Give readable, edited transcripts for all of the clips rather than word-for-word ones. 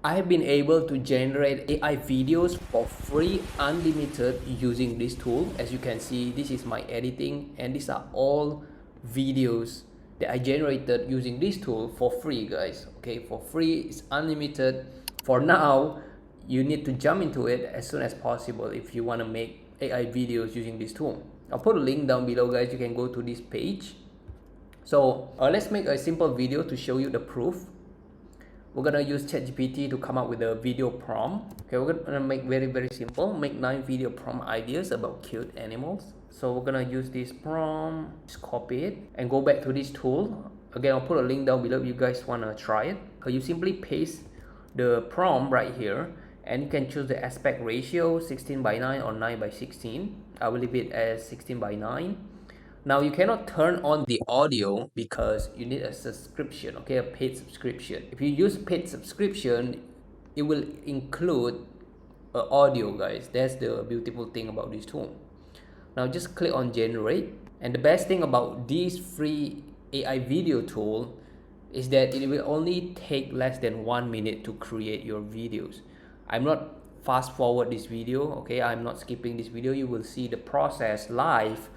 I have been able to generate AI videos for free, unlimited, using this tool. As you can see, this is my editing, and these are all videos that I generated using this tool for free, guys. Okay, for free, it's unlimited. For now, you need to jump into it as soon as possible if you want to make AI videos using this tool. I'll put a link down below, guys. You can go to this page. So let's make a simple video to show you the proof. We're gonna use ChatGPT to come up with a video prompt. Okay, we're gonna make very simple. Make 9 video prompt ideas about cute animals. So we're gonna use this prompt, just copy it and go back to this tool. Again, I'll put a link down below if you guys wanna try it. You simply paste the prompt right here, and you can choose the aspect ratio 16:9 or 9:16. I will leave it as 16:9. Now you cannot turn on the audio because you need a subscription, okay, a paid subscription. If you use paid subscription, it will include audio, guys. That's the beautiful thing about this tool. Now just click on generate, and the best thing about this free AI video tool is that it will only take less than 1 minute to create your videos. I'm not fast forward this video, okay, I'm not skipping this video. You will see the process live,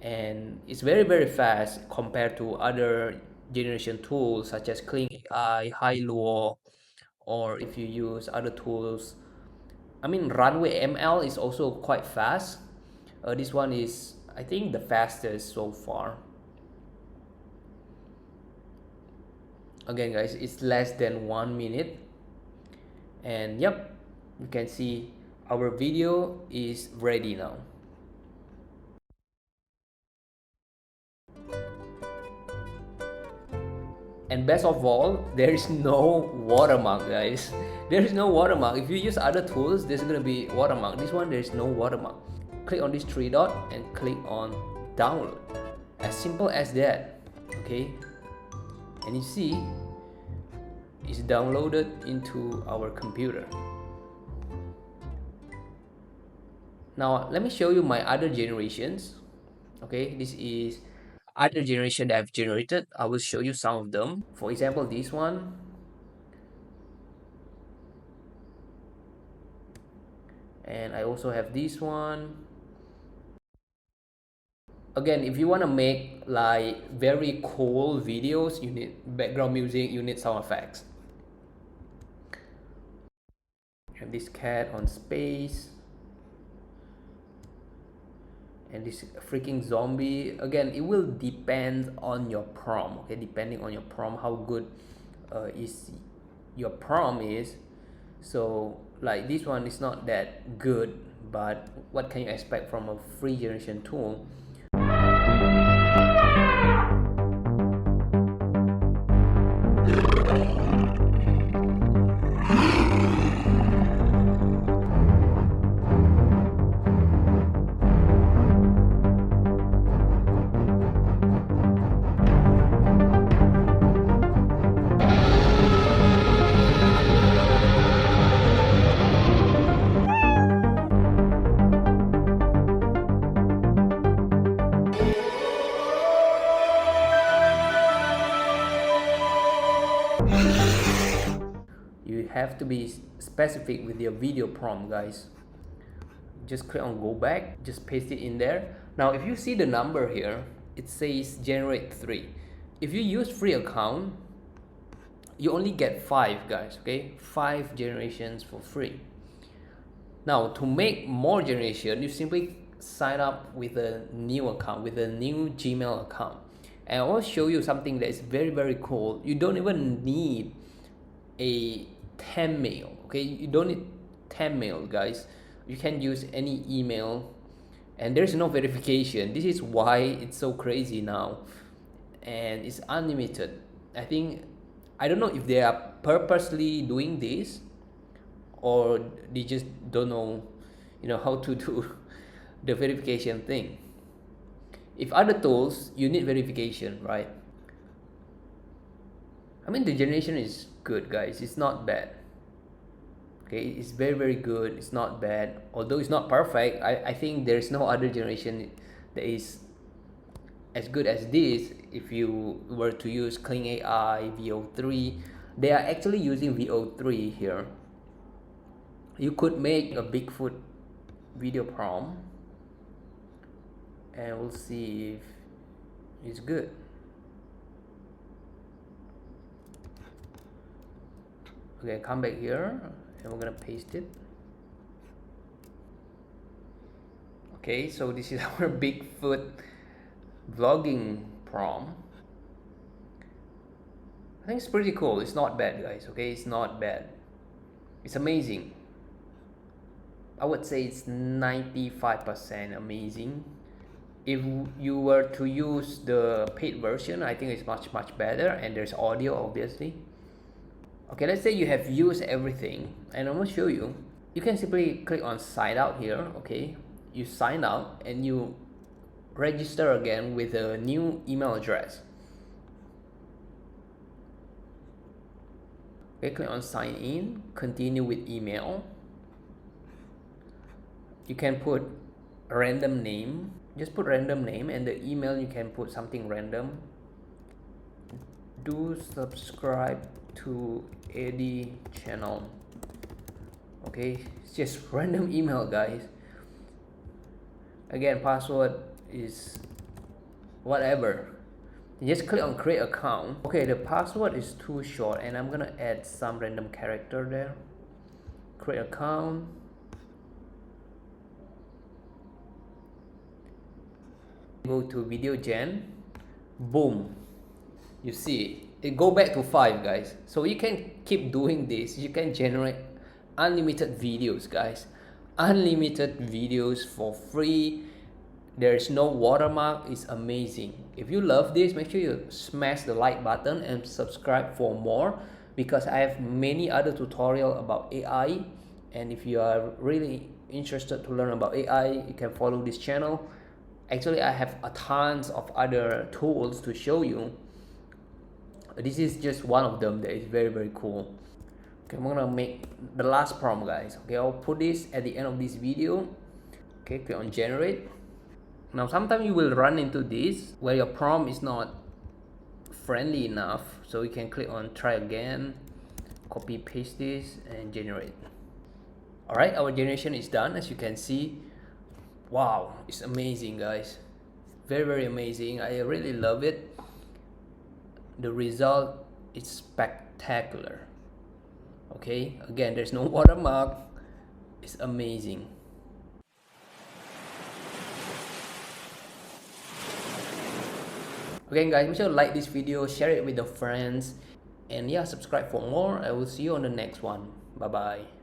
and it's very fast compared to other generation tools such as Kling AI, Hailuo, or if you use other tools. I mean, Runway ML is also quite fast. This one is, I think, the fastest so far. Again, guys, it's less than 1 minute, and yep, you can see our video is ready now. And best of all, there is no watermark, guys. There is no watermark. If you use other tools, there's gonna be watermark. This one, there is no watermark. Click on this 3 dot and click on download. As simple as that, okay? And you see, it's downloaded into our computer. Now, let me show you my other generations. Okay, this is other generation that I've generated. I will show you some of them. For example, this one. And I also have this one. Again, if you want to make like very cool videos, you need background music, you need sound effects. Have this cat on space, and this freaking zombie. Again, it will depend on your prompt, okay? Depending on your prompt, how good is your prompt is. So like this one is not that good, but what can you expect from a free generation tool? You have to be specific with your video prompt, guys. Just click on go back, just paste it in there. Now if you see the number here, it says generate 3. If you use free account, you only get 5, guys, okay? 5 generations for free. Now to make more generation, you simply sign up with a new account, with a new Gmail account. And I will show you something that is very cool. You don't even need a 10 mail, okay? You don't need 10 mail, guys. You can use any email, and there's no verification. This is why it's so crazy now, and it's unlimited. I don't know if they are purposely doing this, or they just don't know, how to do the verification thing. If other tools, you need verification, right? I mean, the generation is good, guys. It's not bad. Okay, it's very good. It's not bad. Although it's not perfect, I think there's no other generation that is as good as this. If you were to use Kling AI, VO3, They are actually using VO3 here. You could make a Bigfoot video prompt and we'll see if it's good. Okay, come back here and we're gonna paste it. Okay, so this is our Bigfoot vlogging prompt. I think it's pretty cool. It's not bad, guys. Okay, it's not bad. It's amazing. I would say it's 95% amazing. If you were to use the paid version, I think it's much better, and there's audio obviously. Okay, let's say you have used everything and I'm gonna show you. You can simply click on sign out here. Okay, you sign out and you register again with a new email address. Okay, click on sign in, continue with email. You can put a random name, just put random name, and the email you can put something random. Do subscribe to Eddie channel. Okay, it's just random email, guys. Again, password is whatever. You just click on create account. Okay, the password is too short and I'm gonna add some random character there. Create account. Go to video gen. Boom, you see it go back to 5, guys. So you can keep doing this. You can generate unlimited videos, guys. Unlimited videos for free. There's no watermark. It's amazing. If you love this, make sure you smash the like button and subscribe for more, because I have many other tutorials about AI, and if you are really interested to learn about AI, you can follow this channel. Actually, I have a tons of other tools to show you. This is just one of them that is very cool. Okay, I'm gonna make the last prompt, guys. Okay, I'll put this at the end of this video. Okay, click on generate. Now sometimes you will run into this where your prompt is not friendly enough, so you can click on try again, copy paste this and generate. Alright, our generation is done. As you can see, wow, it's amazing, guys. Very amazing. I really love it. The result is spectacular. Okay, again, there's no watermark. It's amazing. Okay guys, make sure to like this video, share it with your friends, and yeah, subscribe for more. I will see you on the next one. Bye bye.